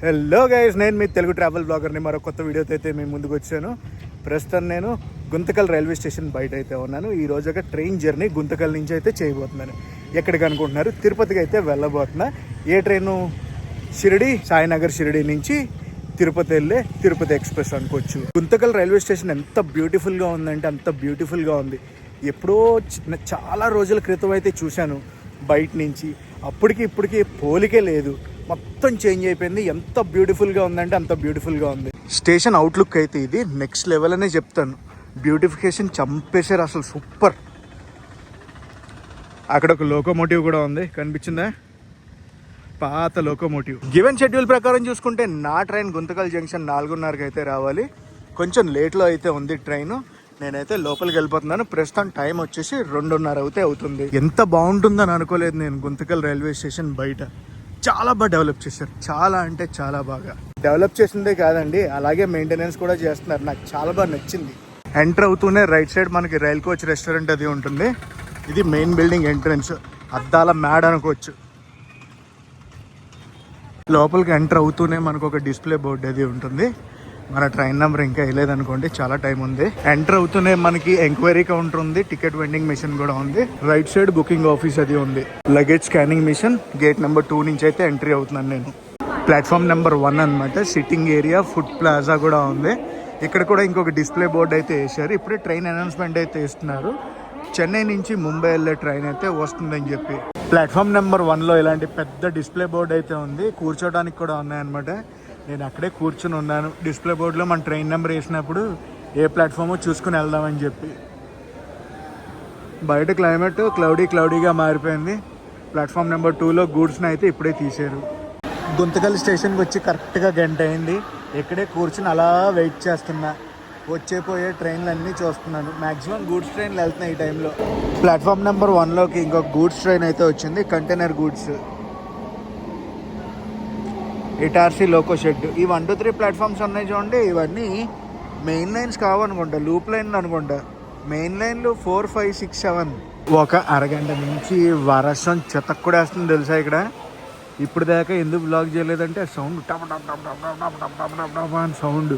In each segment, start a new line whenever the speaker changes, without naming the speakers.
Hello guys, నేను మీ Telugu travel బ్లాగర్ని మరో కొత్త వీడియోతో అయితే మేము ముందుకు వచ్చాను. ప్రస్తుతం నేను గుంతకల్ రైల్వే స్టేషన్ బయట అయితే ఉన్నాను. ఈ రోజు ఒక ట్రైన్ జర్నీ గుంతకల్ నుంచి అయితే చేయబోతున్నాను. ఎక్కడికి అనుకుంటున్నారు? తిరుపతికి అయితే వెళ్ళబోతున్నా. ఏ ట్రైను? షిరిడి, సాయినగర్ షిరిడి నుంచి తిరుపతి వెళ్ళే తిరుపతి ఎక్స్ప్రెస్ అనుకోవచ్చు. గుంతకల్ రైల్వే స్టేషన్ ఎంత బ్యూటిఫుల్గా ఉందంటే అంత బ్యూటిఫుల్గా ఉంది. ఎప్పుడో చాలా రోజుల క్రితం అయితే చూశాను బయట నుంచి. అప్పటికి ఇప్పటికి పోలికే లేదు, మొత్తం చేంజ్ అయిపోయింది. ఎంత బ్యూటిఫుల్గా ఉందంటే అంత బ్యూటిఫుల్గా ఉంది. స్టేషన్ అవుట్లుక్ అయితే ఇది నెక్స్ట్ లెవెల్ అనే చెప్తాను. బ్యూటిఫికేషన్ చంపేశారు అసలు, సూపర్. అక్కడ ఒక లోకోమోటివ్ కూడా ఉంది, కనిపించిందా? పాత లోకోమోటివ్. గివెన్ షెడ్యూల్ ప్రకారం చూసుకుంటే నా ట్రైన్ గుంతకల్ జంక్షన్ 4:30కి అయితే రావాలి. కొంచెం లేట్లో అయితే ఉంది ట్రైన్. నేనైతే లోపలికి వెళ్ళిపోతున్నాను. ప్రస్తుతం టైం వచ్చేసి 2:30 అవుతుంది. ఎంత బాగుంటుందని అనుకోలేదు నేను. గుంతకల్ రైల్వే స్టేషన్ బయట చాలా బాగా డెవలప్ చేశారు. చాలా అంటే చాలా బాగా డెవలప్ చేసిందే కాదండి, అలాగే మెయింటెనెన్స్ కూడా చేస్తున్నారు. నాకు చాలా బాగా నచ్చింది. ఎంటర్ అవుతూనే రైట్ సైడ్ మనకి రైల్ కోచ్ రెస్టారెంట్ అది ఉంటుంది. ఇది మెయిన్ బిల్డింగ్ ఎంట్రన్స్. అద్దాల మ్యాడ్ అనుకోవచ్చు. లోపలికి ఎంటర్ అవుతూనే మనకు ఒక డిస్ప్లే బోర్డు అది ఉంటుంది. మన ట్రైన్ నెంబర్ ఇంకా వేయలేదనుకోండి, చాలా టైం ఉంది. ఎంటర్ అవుతూనే మనకి ఎంక్వైరీ కౌంటర్ ఉంది, టికెట్ వెండింగ్ మిషన్ కూడా ఉంది. రైట్ సైడ్ బుకింగ్ ఆఫీస్ అది ఉంది. Luggage scanning machine. Gate number 2 నుంచి అయితే ఎంట్రీ అవుతున్నాను నేను. ప్లాట్ఫామ్ నెంబర్ 1 అనమాట. సిట్టింగ్ ఏరియా, ఫుడ్ ప్లాజా కూడా ఉంది. ఇక్కడ కూడా ఇంకొక డిస్ప్లే బోర్డు అయితే వేసారు. ఇప్పుడే ట్రైన్ అనౌన్స్మెంట్ అయితే ఇస్తున్నారు. చెన్నై నుంచి ముంబై వెళ్ళే ట్రైన్ అయితే వస్తుందని చెప్పి. ప్లాట్ఫామ్ నెంబర్ 1లో ఇలాంటి పెద్ద డిస్ప్లే బోర్డు అయితే ఉంది. కూర్చోడానికి కూడా ఉన్నాయన్నమాట. నేను అక్కడే కూర్చుని ఉన్నాను. డిస్ప్లే బోర్డులో మన ట్రైన్ నెంబర్ వేసినప్పుడు ఏ ప్లాట్ఫామో చూసుకుని వెళ్దామని చెప్పి. బయట క్లైమేట్ క్లౌడీగా మారిపోయింది. ప్లాట్ఫామ్ నెంబర్ 2లో గూడ్స్ని అయితే ఇప్పుడే తీశారు. గుంతకల్ స్టేషన్కి వచ్చి కరెక్ట్గా గంట అయింది. ఇక్కడే కూర్చుని అలా వెయిట్ చేస్తున్నా. వచ్చేపోయే ట్రైన్లు అన్నీ చూస్తున్నాను. మ్యాక్సిమం గూడ్స్ ట్రైన్లు వెళ్తున్నాయి ఈ టైంలో. ప్లాట్ఫామ్ నెంబర్ 1లోకి ఇంకొక గూడ్స్ ట్రైన్ అయితే వచ్చింది, container goods. Itarsi loco shed. ఈ 1 to 3 ప్లాట్ఫామ్స్ ఉన్నాయి చూడండి. ఇవన్నీ మెయిన్ లైన్స్ కావనుకుంటా, లూప్ లైన్లు అనుకుంటా. మెయిన్ లైన్లు 4, 5, 6, 7. ఒక అరగంట నుంచి వర్షం చెతక్కుడేస్తుంది తెలుసా ఇక్కడ. ఇప్పుడు దాకా ఎందుకు బ్లాగ్ చేయలేదంటే సౌండ్ టప్ టప్ టప్ టప్ టప్ టప్ టప్ టప్ టప్ టప్ అని సౌండ్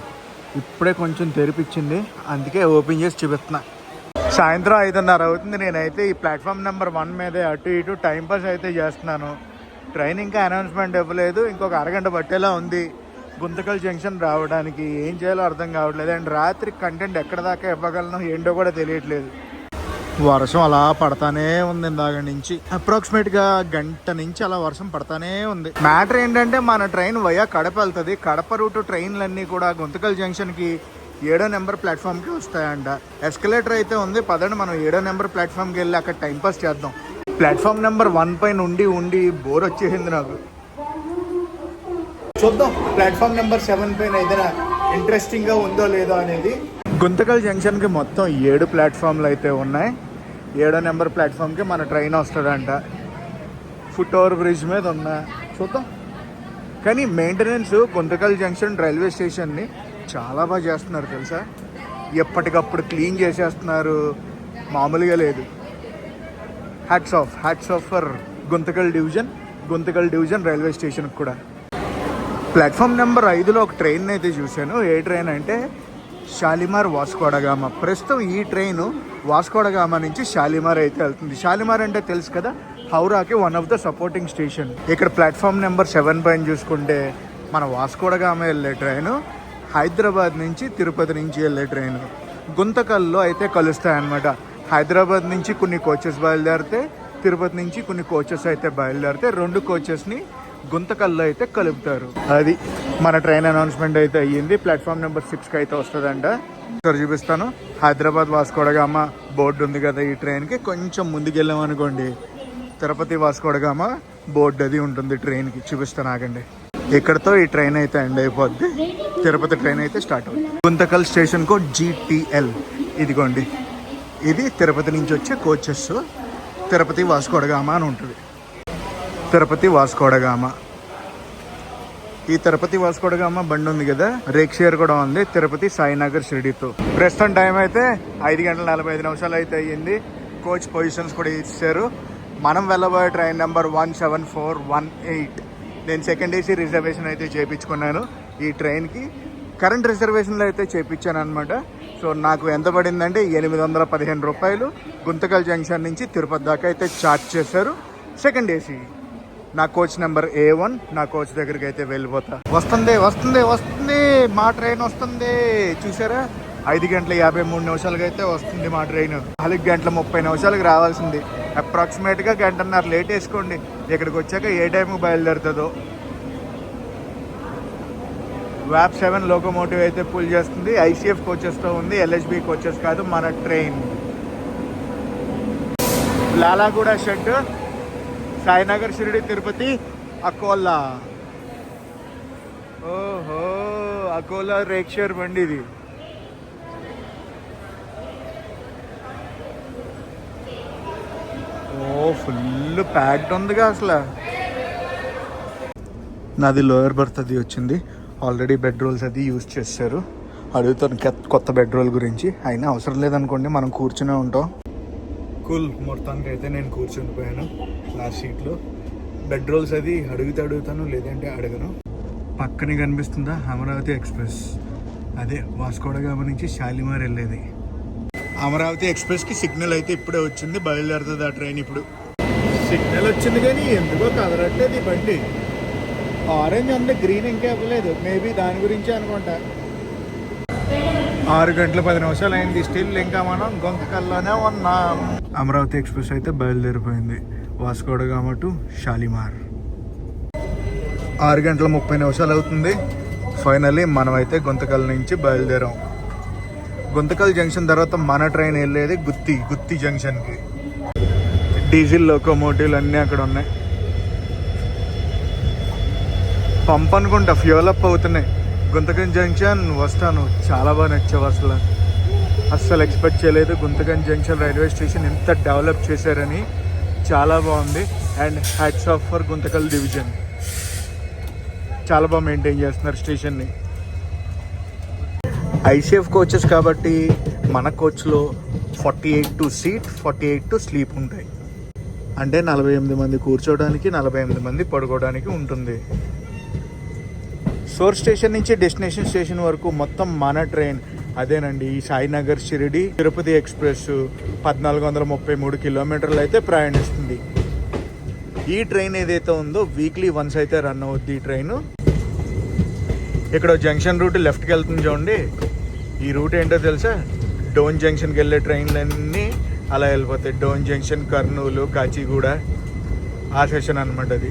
ఇప్పుడే కొంచెం తెరిపించింది, అందుకే ఓపెన్ చేసి చూపిస్తున్నా. సాయంత్రం 5:30 అవుతుంది. నేనైతే ఈ ప్లాట్ఫామ్ నెంబర్ 1 మీదే అటు ఇటు టైంపాస్ అయితే చేస్తున్నాను. ట్రైన్ ఇంకా అనౌన్స్మెంట్ ఇవ్వలేదు. ఇంకొక అరగంట పట్టేలా ఉంది గుంతకల్ జంక్షన్ రావడానికి. ఏం చేయాలో అర్థం కావట్లేదు. అండ్ రాత్రి కంటెంట్ ఎక్కడ దాకా ఇవ్వగలను ఏంటో కూడా తెలియట్లేదు. వర్షం అలా పడతానే ఉంది ఇందాక నుంచి. అప్రాక్సిమేట్గా గంట నుంచి అలా వర్షం పడతానే ఉంది. మ్యాటర్ ఏంటంటే మన ట్రైన్ వయా కడప వెళ్తుంది. కడప రూట్ ట్రైన్లన్నీ కూడా గుంతకల్ జంక్షన్కి 7వ నెంబర్ ప్లాట్ఫామ్కి వస్తాయంట. ఎస్కలేటర్ అయితే ఉంది. పదండి మనం 7వ నెంబర్ ప్లాట్ఫామ్కి వెళ్ళి అక్కడ టైంపాస్ చేద్దాం. ప్లాట్ఫామ్ నెంబర్ 1 పైన ఉండి బోర్ వచ్చేసింది నాకు. చూద్దాం ప్లాట్ఫామ్ నెంబర్ 7 పైన ఏదైనా ఇంట్రెస్టింగ్గా ఉందో లేదో అనేది. గుంతకల్ జంక్షన్కి మొత్తం 7 ప్లాట్ఫామ్లు అయితే ఉన్నాయి. 7వ నెంబర్ ప్లాట్ఫామ్కి మన ట్రైన్ వస్తుందంట. ఫుట్ ఓవర్ బ్రిడ్జ్ మీద ఉన్నా, చూద్దాం. కానీ మెయింటెనెన్స్ గుంతకల్ జంక్షన్ రైల్వే స్టేషన్ని చాలా బాగా చేస్తున్నారు తెలుసా. ఎప్పటికప్పుడు క్లీన్ చేసేస్తున్నారు, మామూలుగా లేదు. Hats off for Guntakal division railway స్టేషన్కి కూడా. ప్లాట్ఫామ్ నెంబర్ 5లో ఒక ట్రైన్ అయితే చూశాను. ఏ ట్రైన్ అంటే షాలిమార్ వాస్కోడగామా. ప్రస్తుతం ఈ ట్రైన్ వాస్కోడగామా నుంచి షాలిమార్ అయితే వెళ్తుంది. షాలిమార్ అంటే తెలుసు కదా, హౌరాకి 1 of the సపోర్టింగ్ స్టేషన్. ఇక్కడ ప్లాట్ఫామ్ నెంబర్ 7 పైన చూసుకుంటే మన వాస్కోడగామా వెళ్ళే ట్రైను, హైదరాబాద్ నుంచి తిరుపతి నుంచి వెళ్ళే ట్రైను గుంతకల్లో అయితే కలుస్తాయన్నమాట. హైదరాబాద్ నుంచి కొన్ని కోచెస్ బయలుదేరితే, తిరుపతి నుంచి కొన్ని కోచెస్ అయితే బయలుదేరితే 2 కోచెస్ని గుంతకల్లో అయితే కలుపుతారు. అది మన ట్రైన్ అనౌన్స్మెంట్ అయితే అయ్యింది. ప్లాట్ఫామ్ నెంబర్ 6కి అయితే వస్తుందంట. ఇక్కడ చూపిస్తాను. హైదరాబాద్ వాస్కోడగామా బోర్డు ఉంది కదా ఈ ట్రైన్కి. కొంచెం ముందుకు వెళ్ళాం అనుకోండి, తిరుపతి వాస్కోడగామా బోర్డు అది ఉంటుంది ట్రైన్కి. చూపిస్తాను ఆగండి. ఇక్కడతో ఈ ట్రైన్ అయితే ఎండ్ అయిపోద్ది. తిరుపతి ట్రైన్ అయితే స్టార్ట్ అవుతుంది. Guntakal station code GTL. ఇదిగోండి, ఇది తిరుపతి నుంచి వచ్చే కోచెస్. తిరుపతి వాస్కోడగామా అని ఉంటుంది. తిరుపతి వాస్కోడగామా. ఈ తిరుపతి వాస్కోడగామా బండి ఉంది కదా, రేక్షేర్ కూడా ఉంది తిరుపతి సాయినగర్ షిరిడితో. ప్రస్తుతం టైం అయితే 5:45 అయితే అయ్యింది. కోచ్ పొజిషన్స్ కూడా ఇచ్చారు. మనం వెళ్ళబోయే ట్రైన్ నెంబర్ 17418. నేను సెకండ్ ఏసీ రిజర్వేషన్ అయితే చేయించుకున్నాను ఈ ట్రైన్కి. కరెంట్ రిజర్వేషన్లో అయితే చేయించాను అనమాట. సో నాకు ఎంత పడిందంటే 815 రూపాయలు గుంతకల్ జంక్షన్ నుంచి తిరుపతి దాకా అయితే ఛార్జ్ చేశారు. సెకండ్ ఏసీ నా కోచ్ నెంబర్ A1. నా కోచ్ దగ్గరికి అయితే వెళ్ళిపోతా. వస్తుంది వస్తుంది వస్తుంది మా ట్రైన్ వస్తుంది. చూసారా 5:53 అయితే వస్తుంది మా ట్రైన్. 4:30 రావాల్సింది. అప్రాక్సిమేట్గా 1.5 లేట్ వేసుకోండి. ఇక్కడికి వచ్చాక ఏ టైంకి బయలుదేరుతుందో. వ్యాప్ 7 లోకోమోటివ్ అయితే పుల్ చేస్తుంది. ICF కోచెస్తో ఉంది, LHB కోచెస్ కాదు మన ట్రైన్. లాలాగూడ షెడ్, సాయినగర్ షిరిడి తిరుపతి అకోలా. ఓహో అకోలా రేక్షర్ బండి ఇది. ఓ ఫుల్ ప్యాక్డ్ ఉందిగా అసలు. నాది లోయర్ బర్త్ అది వచ్చింది. ఆల్రెడీ బెడ్ రోల్స్ అది యూజ్ చేస్తారు. అడుగుతాను కొత్త బెడ్ రోల్ గురించి. అయినా అవసరం లేదనుకోండి, మనం కూర్చునే ఉంటాం. కూల్. మొత్తానికి అయితే నేను కూర్చుని పోయాను లాస్ట్ సీట్లో. బెడ్ రోల్స్ అది అడుగుతాను, లేదంటే అడగను. పక్కనే కనిపిస్తుందా అమరావతి ఎక్స్ప్రెస్. అదే వాస్కోడగామ నుంచి షాలిమార్ వెళ్ళేది. అమరావతి ఎక్స్ప్రెస్కి సిగ్నల్ అయితే ఇప్పుడే వచ్చింది. బయలుదేరుతుంది ఆ ట్రైన్ ఇప్పుడు. సిగ్నల్ వచ్చింది కానీ ఎందుకో కదలట్లేదు ఈ బండి. ఆరెంజ్ అంటే గ్రీన్ ఇంకా ఇవ్వలేదు. మేబీ దాని గురించి అనుకుంటా. 6:10 అయింది. స్టిల్ ఇంకా మనం గుంతకల్లోనే ఉన్నాం. అమరావతి ఎక్స్ప్రెస్ అయితే బయలుదేరిపోయింది వాస్కోడగామ టు షాలిమార్. 6:30 అవుతుంది. ఫైనల్లీ మనమైతే గుంతకల్ నుంచి బయలుదేరాం. గుంతకల్ జంక్షన్ తర్వాత మన ట్రైన్ వెళ్ళేది గుత్తి జంక్షన్కి. డీజిల్ లోకోమోటివ్లు అన్నీ అక్కడ ఉన్నాయి. పంప్ అనుకుంటా ఫ్యూల్ అప్ అవుతున్నాయి. గుంతకల్ జంక్షన్ వస్తాను. చాలా బాగా నచ్చావు అసలు. అస్సలు ఎక్స్పెక్ట్ చేయలేదు గుంతకల్ జంక్షన్ రైల్వే స్టేషన్ ఎంత డెవలప్ చేశారని. చాలా బాగుంది. And hats off for Guntakal division. చాలా బాగా మెయింటైన్ చేస్తున్నారు స్టేషన్ని. ICF కోచెస్ కాబట్టి మన కోచ్లో 48 టు సీట్, 48 టు స్లీప్ ఉంటాయి. అంటే 48 మంది కూర్చోవడానికి, 48 మంది పడుకోవడానికి ఉంటుంది. సోర్స్ స్టేషన్ నుంచి డెస్టినేషన్ స్టేషన్ వరకు మొత్తం మన ట్రైన్ అదేనండి. ఈ సాయినగర్ షిరిడి తిరుపతి ఎక్స్ప్రెస్ 1433 కిలోమీటర్లు అయితే ప్రయాణిస్తుంది. ఈ ట్రైన్ ఏదైతే ఉందో వీక్లీ వన్స్ అయితే రన్ అవుద్ది ఈ ట్రైన్. ఇక్కడ జంక్షన్ రూట్ లెఫ్ట్కి వెళ్తుంది చూడండి. ఈ రూట్ ఏంటో తెలుసా? డోన్ జంక్షన్కి వెళ్ళే ట్రైన్లన్నీ అలా వెళ్ళిపోతాయి. డోన్ జంక్షన్, కర్నూలు, కాచిగూడ ఆ సెషన్ అనమాట అది.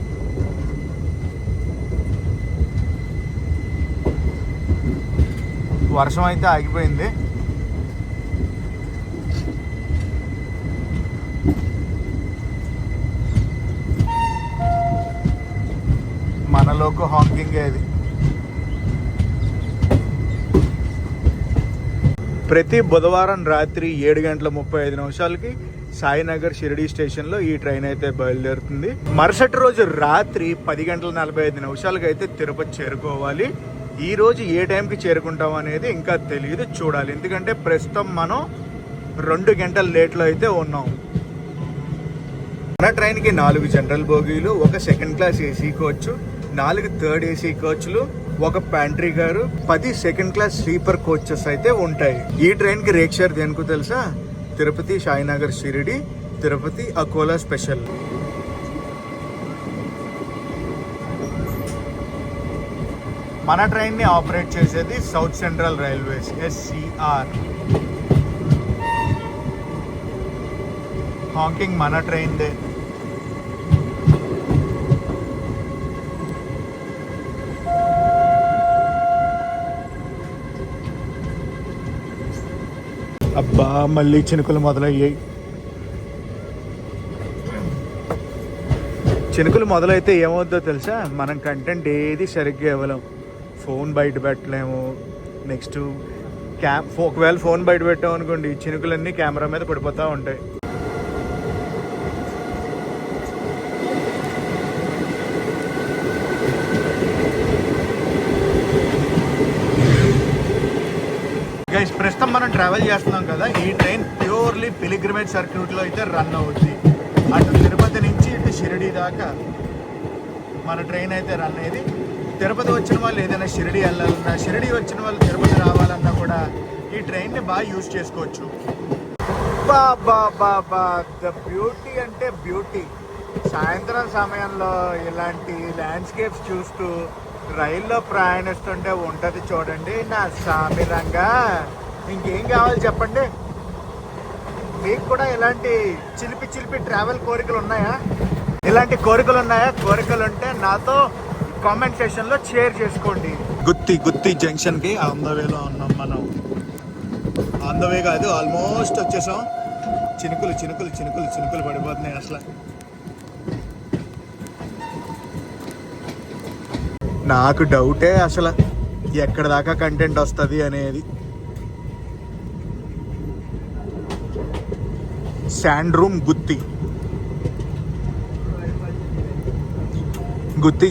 వర్షం అయితే ఆగిపోయింది. మనలోకి హాంకింగ్ అది. ప్రతి బుధవారం రాత్రి 7:35 సాయినగర్ షిరిడి స్టేషన్లో ఈ ట్రైన్ అయితే బయలుదేరుతుంది. మరుసటి రోజు రాత్రి 10:45 అయితే తిరుపతి చేరుకోవాలి. ఈ రోజు ఏ టైంకి చేరుకుంటాం అనేది ఇంకా తెలియదు, చూడాలి. ఎందుకంటే ప్రస్తుతం మనం 2 గంటల లేట్లో అయితే ఉన్నాం. మన ట్రైన్కి 4 జనరల్ బోగీలు, 1 second class AC coach, 4 third AC కోచ్లు, 1 pantry car, 10 second class sleeper coaches అయితే ఉంటాయి. ఈ ట్రైన్కి రేక్షర్ దేనికో తెలుసా? తిరుపతి సాయినగర్ షిరిడి తిరుపతి అకోలా స్పెషల్. మన ట్రైన్ని ఆపరేట్ చేసేది south central railways SCR. Honking మన ట్రైన్దే. అబ్బా మళ్ళీ చినుకులు మొదలయ్యాయి. చినుకులు మొదలైతే ఏమవుద్దో తెలుసా? మనం కంటెంట్ ఏది సరిగ్గా ఇవ్వలేం. ఫోన్ బయట పెట్టలేము. నెక్స్ట్ ఒకవేళ ఫోన్ బయట పెట్టాం అనుకోండి, చినుకులన్నీ కెమెరా మీద పడిపోతూ ఉంటాయి. గైస్ ప్రస్తుతం మనం ట్రావెల్ చేస్తున్నాం కదా, ఈ ట్రైన్ ప్యూర్లీ పిలిగ్రిమేజ్ సర్క్యూట్లో అయితే రన్ అవుద్ది. అటు తిరుపతి నుంచి ఇటు షిరిడి దాకా మన ట్రైన్ అయితే రన్ అయ్యేది. తిరుపతి వచ్చిన వాళ్ళు ఏదైనా షిరిడి వెళ్ళాలన్నా, షిరిడి వచ్చిన వాళ్ళు తిరుపతి రావాలన్నా కూడా ఈ ట్రైన్ని బాగా యూజ్ చేసుకోవచ్చు. బాబా ద బ్యూటీ అంటే బ్యూటీ. సాయంత్రం సమయంలో ఇలాంటి ల్యాండ్స్కేప్స్ చూస్తూ రైల్లో ప్రయాణిస్తుంటే ఉంటుంది చూడండి నా సామిరంగా. ఇంకేం కావాలి చెప్పండి? మీకు కూడా ఇలాంటి చిలిపి ట్రావెల్ కోరికలు ఉన్నాయా? ఇలాంటి కోరికలు ఉన్నాయా? కోరికలు ఉంటే నాతో కామెంట్ సెక్షన్లో షేర్ చేసుకోండి. గుత్తి జంక్షన్కి ఆన్ ద వేలో ఉన్నాం మనం. ఆన్ ద వే కాదు, ఆల్మోస్ట్ వచ్చేసాం. చినుకులు పడిపోతున్నాయి అసలు. నాకు డౌటే అసలు ఎక్కడ దాకా కంటెంట్ వస్తుంది అనేది. శాండ్ రూమ్ గుత్తి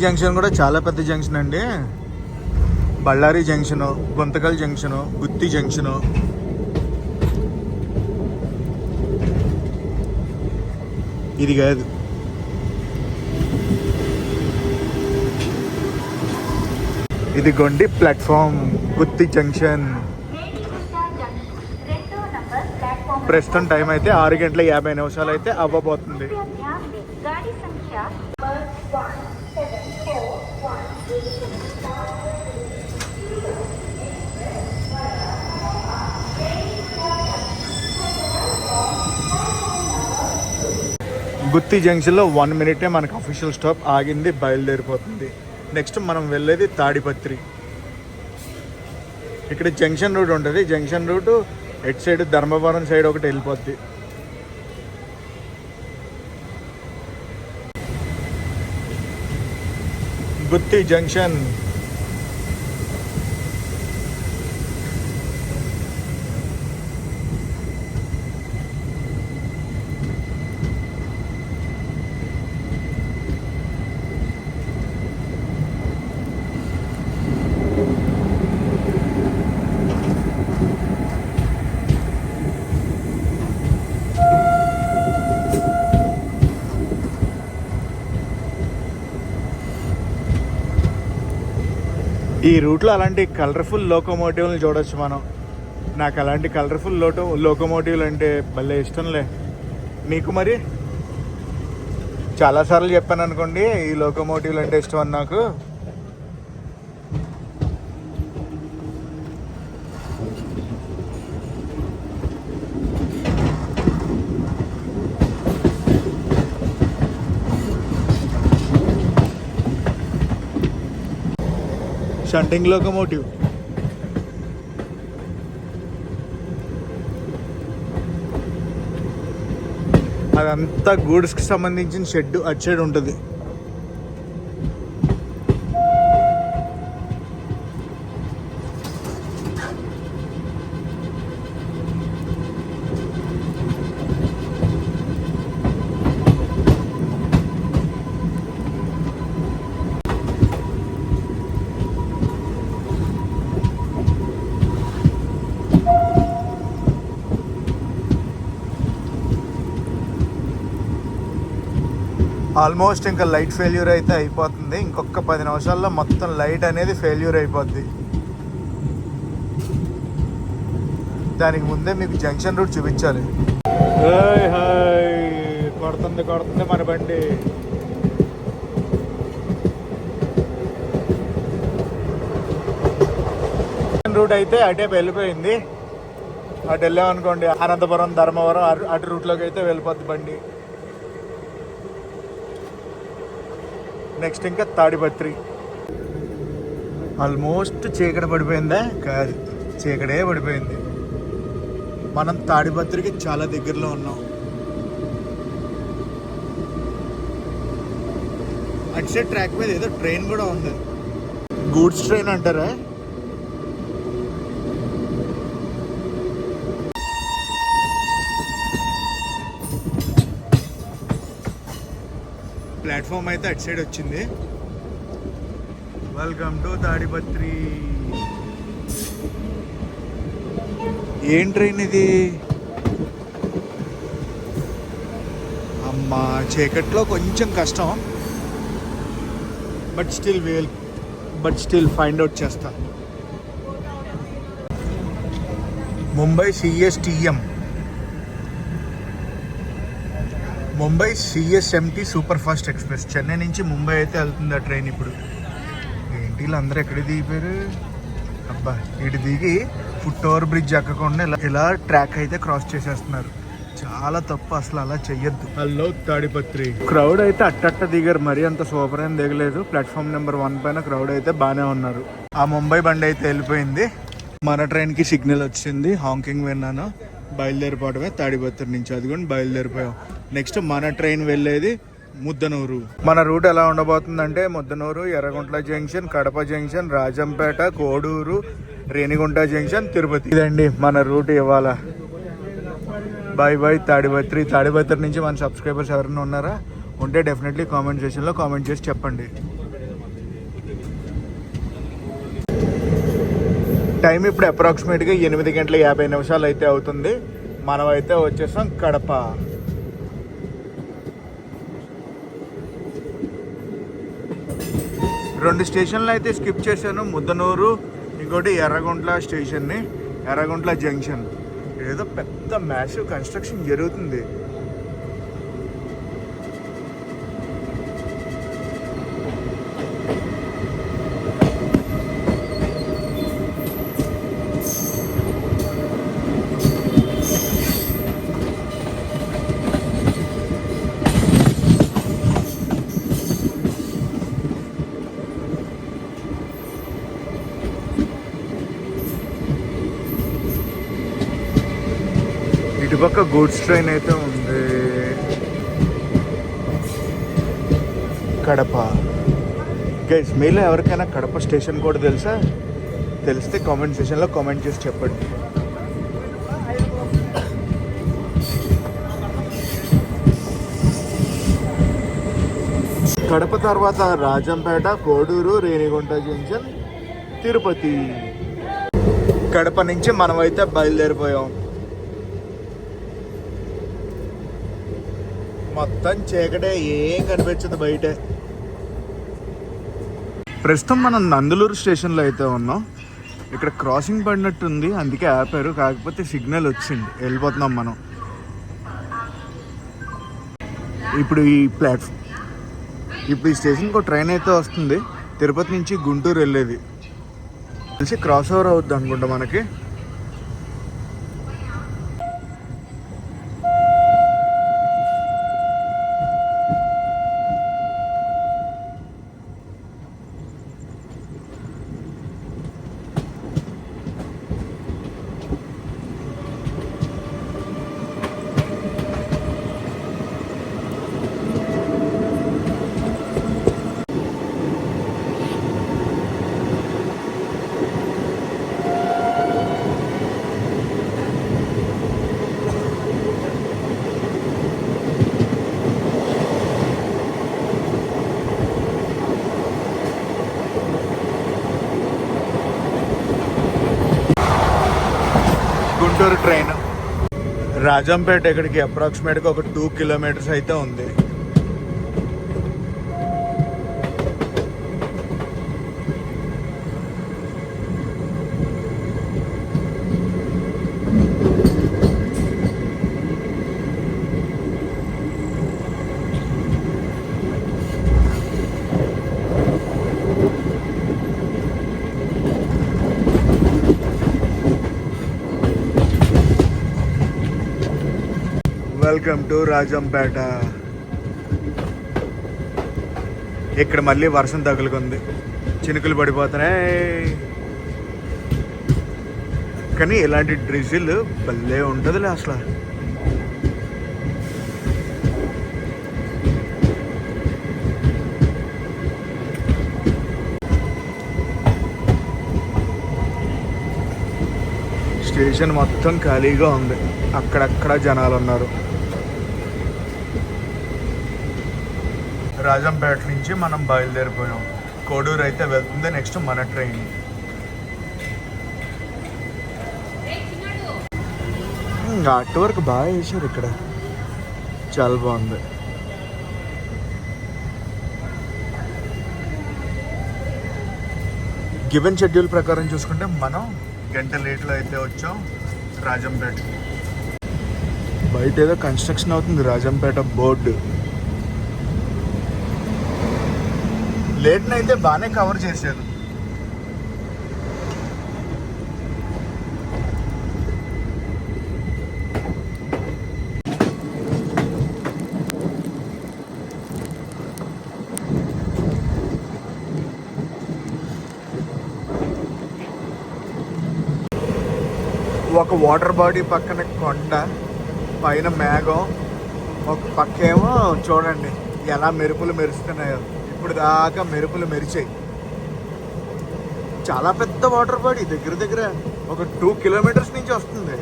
జంక్షన్ కూడా చాలా పెద్ద జంక్షన్ అండి. బళ్ళారి జంక్షను, గుంతకల్ జంక్షను, గుత్తి జంక్షను. ఇది కాదు, ఇది గొండి ప్లాట్ఫామ్ గుత్తి జంక్షన్. ప్రస్తుతం టైం అయితే 6:50 అయితే అవ్వబోతుంది. గుత్తి జంక్షన్లో 1 minute మనకు అఫీషియల్ స్టాప్ ఆగింది, బయలుదేరిపోతుంది. నెక్స్ట్ మనం వెళ్ళేది తాడిపత్రి. ఇక్కడ జంక్షన్ రూట్ ఉంటుంది. జంక్షన్ రూట్ ఎటు సైడ్ ధర్మవరం సైడ్ ఒకటి వెళ్ళిపోద్ది. గుత్తి జంక్షన్. ఈ రూట్లో అలాంటి కలర్ఫుల్ లోకోమోటివ్ని చూడొచ్చు మనం. నాకు అలాంటి కలర్ఫుల్ లోకోమోటివ్లు అంటే భలే ఇష్టంలే. మీకు మరి? చాలాసార్లు చెప్పాను అనుకోండి ఈ లోకోమోటివ్లు అంటే ఇష్టం అని నాకు. Shunting locomotive. అదంతా గూడ్స్కి సంబంధించిన షెడ్ అటు సైడ్ ఉంటుంది. ఆల్మోస్ట్ ఇంకా లైట్ ఫెయిల్యూర్ అయితే అయిపోతుంది. ఇంకొక 10 నిమిషాల్లో మొత్తం లైట్ అనేది ఫెయిల్యూర్ అయిపోద్ది. దానికి ముందే మీకు జంక్షన్ రూట్ చూపించాలి. కొడుతుంది మన బండి. రూట్ అయితే అటే వెళ్ళిపోయింది. అటు వెళ్ళామనుకోండి అనంతపురం, ధర్మవరం అటు రూట్లోకి అయితే వెళ్ళిపోద్ది బండి. నెక్స్ట్ ఇంకా తాడిపత్రి. ఆల్మోస్ట్ చీకటి పడిపోయిందా? కాదు, చీకటే పడిపోయింది. మనం తాడిపత్రికి చాలా దగ్గరలో ఉన్నాం. అటు సైడ్ ట్రాక్ మీద ఏదో ట్రైన్ కూడా ఉంది. గూడ్స్ ట్రైన్ అంటారా? ప్లాట్ఫామ్ అయితే అటు సైడ్ వచ్చింది. Welcome to Tadipatri. ఏం ట్రైన్ ఇది? అమ్మా, చీకట్లో కొంచెం కష్టం. బట్ స్టిల్ ఫైండ్ అవుట్ చేస్తా. Mumbai CSMT super fast express. Chennai నుంచి ముంబై అయితే వెళ్తుంది ఆ ట్రైన్. ఇప్పుడు ఏంటి వీళ్ళందరూ ఎక్కడ దిగిపోయారు? అబ్బా, ఇటు దిగి ఫుట్ ఓవర్ బ్రిడ్జ్ ఎక్కకుండా ఇలా ట్రాక్ అయితే క్రాస్ చేసేస్తున్నారు. చాలా తప్పు, అసలు అలా చెయ్యొద్దు. హలో తాడిపత్రి. క్రౌడ్ అయితే అట్టట్ట దిగారు, మరీ అంత సూపర్ అని దిగలేదు. ప్లాట్ఫామ్ నెంబర్ 1 పైన క్రౌడ్ అయితే బాగానే ఉన్నారు. ఆ ముంబై బండి అయితే వెళ్ళిపోయింది. మన ట్రైన్కి సిగ్నల్ వచ్చింది, హాంకింగ్ విన్నాను. బయలుదేరిపోవడమే తాడిపత్రి నుంచి. అది కూడా బయలుదేరిపోయాం. నెక్స్ట్ మన ట్రైన్ వెళ్ళేది ముద్దనూరు. మన రూట్ ఎలా ఉండబోతుందంటే Muddanur, Yerraguntla junction, Kadapa junction, Rajampet, Koduru, Renigunta junction, Tirupati. ఇదండి మన రూట్ ఇవాళ. బై తాడిపత్రి. తాడిపత్రి నుంచి మన సబ్స్క్రైబర్స్ ఎవరైనా ఉన్నారా? ఉంటే డెఫినెట్లీ కామెంట్ సెక్షన్లో కామెంట్ చేసి చెప్పండి. టైం ఇప్పుడు అప్రాక్సిమేట్గా 8:50 అయితే అవుతుంది. మనం అయితే వచ్చేసాం కడప. రెండు స్టేషన్లు అయితే స్కిప్ చేశాను, ముద్దనూరు, ఇంకోటి ఎర్రగుంట్ల స్టేషన్ని, ఎర్రగుంట్ల జంక్షన్. ఏదో పెద్ద మ్యాసివ్ కన్స్ట్రక్షన్ జరుగుతుంది. ఇటుపక్క గూడ్స్ ట్రైన్ అయితే ఉంది. కడప. గైస్, మీలో ఎవరికైనా కడప స్టేషన్ కూడా తెలుసా? తెలిస్తే కామెంట్ సెక్షన్లో కామెంట్ చేసి చెప్పండి. కడప తర్వాత రాజంపేట, కోడూరు, రేణిగుంట జంక్షన్, తిరుపతి. కడప నుంచి మనమైతే బయలుదేరిపోయాం. మొత్తం చీకటే, ఏం కనిపించదు బయటే. ప్రస్తుతం మనం నందలూరు స్టేషన్లో అయితే ఉన్నాం. ఇక్కడ క్రాసింగ్ పడినట్టుంది, అందుకే ఆపారు. కాకపోతే సిగ్నల్ వచ్చింది, వెళ్ళిపోతున్నాం మనం. ఇప్పుడు ఈ స్టేషన్కి ఒక ట్రైన్ అయితే వస్తుంది, తిరుపతి నుంచి గుంటూరు వెళ్ళేది. తెలిసి క్రాస్ ఓవర్ అవుద్ది అనుకుంటా మనకి. గుంటూరు ట్రైన్ రాజంపేట ఇక్కడికి అప్రాక్సిమేట్గా ఒక 2 కిలోమీటర్స్ అయితే ఉంది. Welcome to Rajampet. ఇక్కడ మళ్ళీ వర్షం తగులుకుంది, చినుకులు పడిపోతున్నాయి. కానీ ఇలాంటి డ్రిజిల్ భలే ఉంటుందిలే అసలు. స్టేషన్ మొత్తం ఖాళీగా ఉంది, అక్కడక్కడ జనాలు ఉన్నారు. రాజంపేట నుంచి మనం బయలుదేరిపోయాం. కోడూరు అయితే వెళ్తుంది నెక్స్ట్ మన ట్రైన్. ఆర్ట్ వర్క్ బాగా వేసారు ఇక్కడ, చాలా బాగుంది. గివెన్ షెడ్యూల్ ప్రకారం చూసుకుంటే మనం గంట లేట్లో అయితే వచ్చాం రాజంపేటకి. బయట ఏదో కన్స్ట్రక్షన్ అవుతుంది, రాజంపేట బోర్డు. లేట్ని అయితే బాగానే కవర్ చేశారు. ఒక వాటర్ బాడీ పక్కన కొండ, పైన మేఘం, ఒక పక్కేమో చూడండి ఎలా మెరుపులు మెరుస్తున్నాయో. ఇప్పుడు దాకా మెరుపులు మెరిచాయి. చాలా పెద్ద వాటర్ బాడీ, దగ్గర దగ్గర ఒక 2 కిలోమీటర్స్ నుంచి వస్తుంది,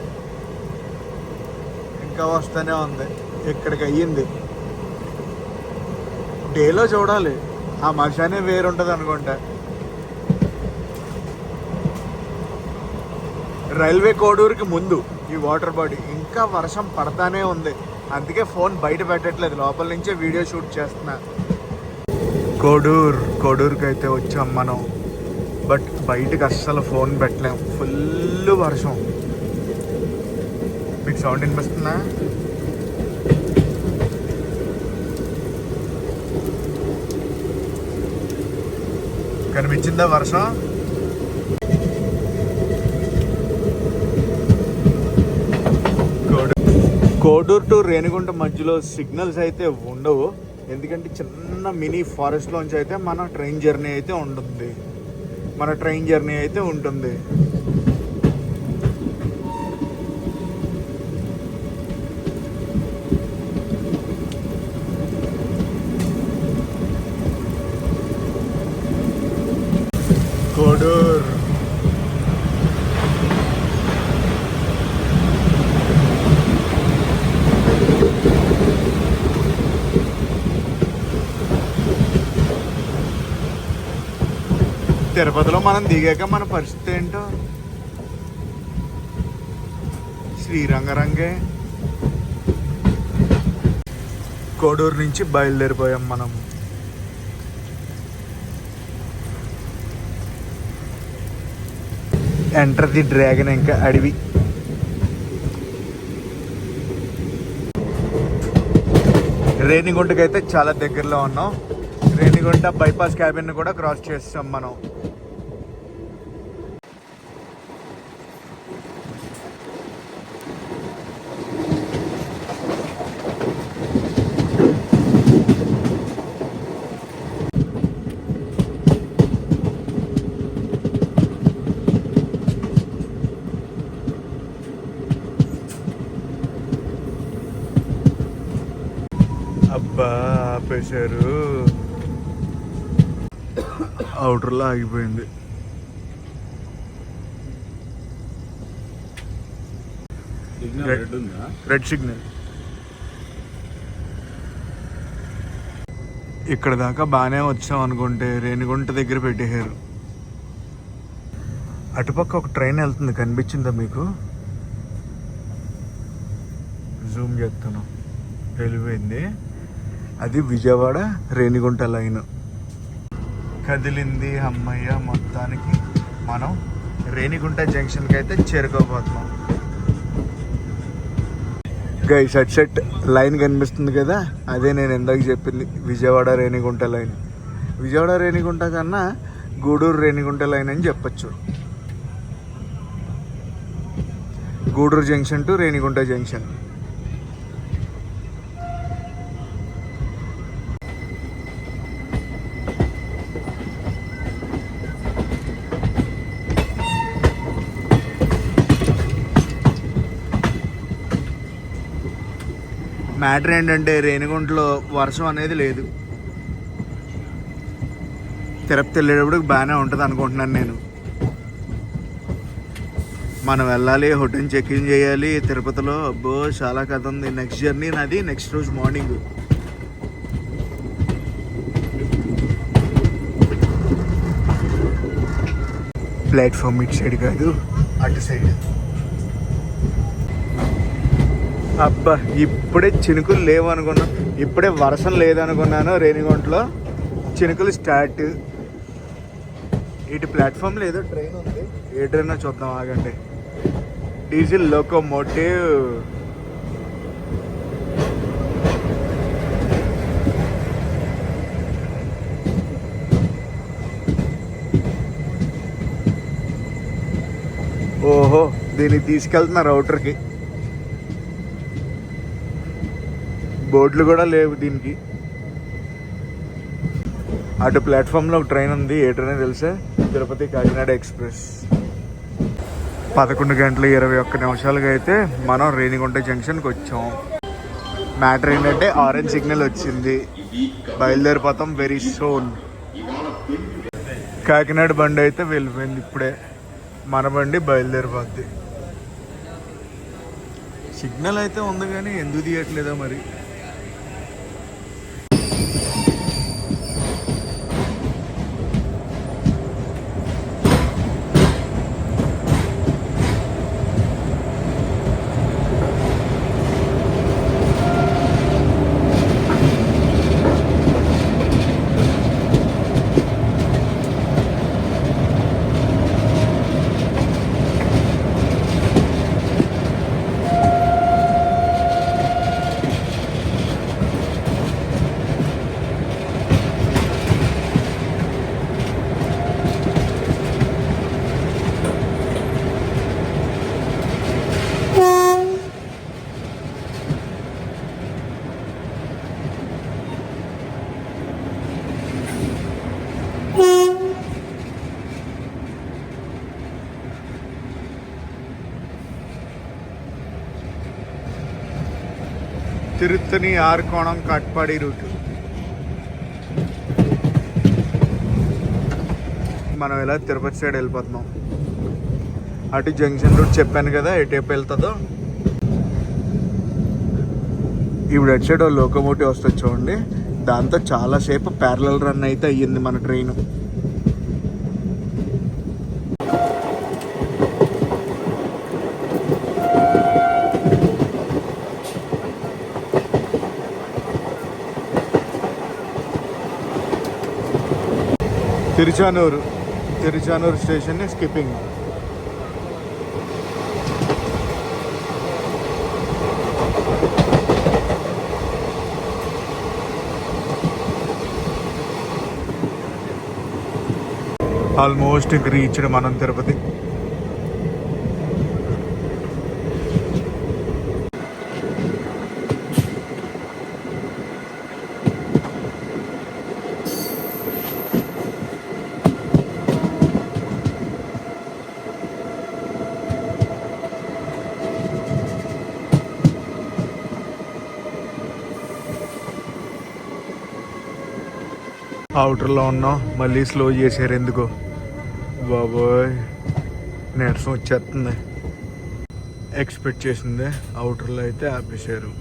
ఇంకా వస్తూనే ఉంది. ఇక్కడికి అయ్యింది. డేలో చూడాలి, ఆ మజానే వేరుంటుంది అనుకుంటా. రైల్వే కోడూరుకి ముందు ఈ వాటర్ బాడీ. ఇంకా వర్షం పడతానే ఉంది, అందుకే ఫోన్ బయట పెట్టట్లేదు, లోపల నుంచే వీడియో షూట్ చేస్తున్నా. కోడూరుకి అయితే వచ్చాం మనం. బట్ బయటకు అస్సలు ఫోన్ పెట్టలేం, ఫుల్ వర్షం. మీకు సౌండ్ వినిపిస్తుందా? కనిపించిందా వర్షం? కోడూరు టు రేణిగుంట మధ్యలో సిగ్నల్స్ అయితే ఉండవు, ఎందుకంటే చిన్న మినీ ఫారెస్ట్లోంచి అయితే మన ట్రైన్ జర్నీ అయితే ఉంటుంది. కోడూరు తిరుపతిలో మనం దిగాక మన పరిస్థితి ఏంటో శ్రీరంగరంగే. కోడూరు నుంచి బయలుదేరిపోయాం మనం. ఎంటర్ ది డ్రాగన్, ఇంకా అడవి. రేణిగుంటకి అయితే చాలా దగ్గరలో ఉన్నాం. రేణిగుంట బైపాస్ క్యాబిన్ కూడా క్రాస్ చేస్తాం మనం. అబ్బా ఆపేశారు, అవుటర్లో ఆగిపోయింది. Red signal. ఇక్కడ దాకా బాగానే వచ్చాం అనుకుంటే రేణిగుంట దగ్గర పెట్టేశారు. అటుపక్క ఒక ట్రైన్ వెళ్తుంది, కనిపించిందా మీకు? జూమ్ చేస్తాను, వెళ్ళిపోయింది. అది విజయవాడ రేణిగుంట లైన్. కదిలింది, అమ్మయ్య. మొత్తానికి మనం రేణిగుంట జంక్షన్కి అయితే చేరుకోబోతున్నాం. గైస్ అట్ సెట్ లైన్ కనిపిస్తుంది కదా, అదే నేను ఇందాక చెప్పింది విజయవాడ రేణిగుంట లైన్. విజయవాడ రేణిగుంట కన్నా గూడూరు రేణిగుంట లైన్ అని చెప్పచ్చు. Gudur junction to Renigunta junction. Matter ఏంటంటే రేణిగుంటలో వర్షం అనేది లేదు. తిరుపతి వెళ్ళేటప్పుడు బాగానే ఉంటుంది అనుకుంటున్నాను నేను. మనం వెళ్ళాలి, హోటల్ చెక్ ఇన్ చేయాలి తిరుపతిలో. అబ్బో చాలా కథ ఉంది. నెక్స్ట్ జర్నీ నాది నెక్స్ట్ రోజు మార్నింగ్. ప్లాట్ఫామ్ ఇటు సైడ్ కాదు, అటు సైడ్. అబ్బా ఇప్పుడే చినుకులు లేవు అనుకున్నాను, ఇప్పుడే వర్షం లేదనుకున్నాను. రేణిగుంటలో చినుకులు స్టార్ట్. ఇటు ప్లాట్ఫామ్లో ఏదో ట్రైన్ ఉంది, ఏ ట్రైన్ చూద్దాం ఆగండి. Diesel locomotive. ఓహో, దీనికి తీసుకెళ్తున్నారు అవుటర్కి. బోర్డులు కూడా లేవు దీనికి. అటు ప్లాట్ఫామ్లో ఒక ట్రైన్ ఉంది, ఏ ట్రైన్ తెలుసా? తిరుపతి కాకినాడ ఎక్స్ప్రెస్. 11:21 అయితే మనం రేణిగుంట జంక్షన్కి వచ్చాం. మ్యాటర్ ఏంటంటే ఆరెంజ్ సిగ్నల్ వచ్చింది, బయలుదేరిపోతాం వెరీ సూన్. కాకినాడ బండి అయితే వెళ్ళిపోయింది ఇప్పుడే, మన బండి బయలుదేరిపోద్ది. సిగ్నల్ అయితే ఉంది కానీ ఎందుకు తీయట్లేదా మరి. తిరుత్తని ఆర్కోణం కట్పాడి రూట్. మనం ఇలా తిరుపతి సైడ్ వెళ్ళిపోతున్నాం. అటు జంక్షన్ రూట్ చెప్పాను కదా, ఎటేపు వెళ్తుందో. ఇప్పుడు అటు సైడ్ లోకోమోటివ్ వస్తుంది చూడండి, దాంతో చాలాసేపు ప్యారలల్ రన్ అయితే అయ్యింది మన train. Tiruchanur station skipping. Almost reached మనం తిరుపతి. అవుటర్లో ఉన్నాం, మళ్ళీ స్లో చేశారు ఎందుకో. బాబోయ్ నీరసం వచ్చేస్తుంది. ఎక్స్పెక్ట్ చేసిందే, అవుటర్లో అయితే ఆపేశారు.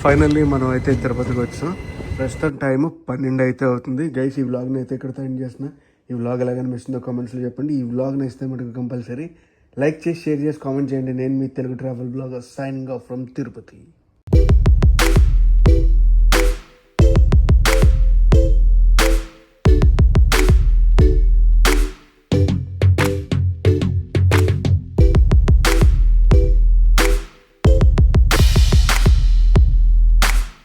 ఫైనల్లీ మనం అయితే తిరుపతికి వచ్చాం. ప్రస్తుతం టైము 12 అయితే అవుతుంది. గైస్, ఈ వ్లాగ్ని అయితే ఇక్కడ ఎండ్ చేస్తున్నా. ఈ వ్లాగ్ ఎలా కనిపిస్తుందో కామెంట్స్లో చెప్పండి. ఈ వ్లాగ్ నచ్చితే మటుకు కంపల్సరీ లైక్ చేసి, షేర్ చేసి, కామెంట్ చేయండి. నేను మీ Telugu travel blogger signing off from Tirupati.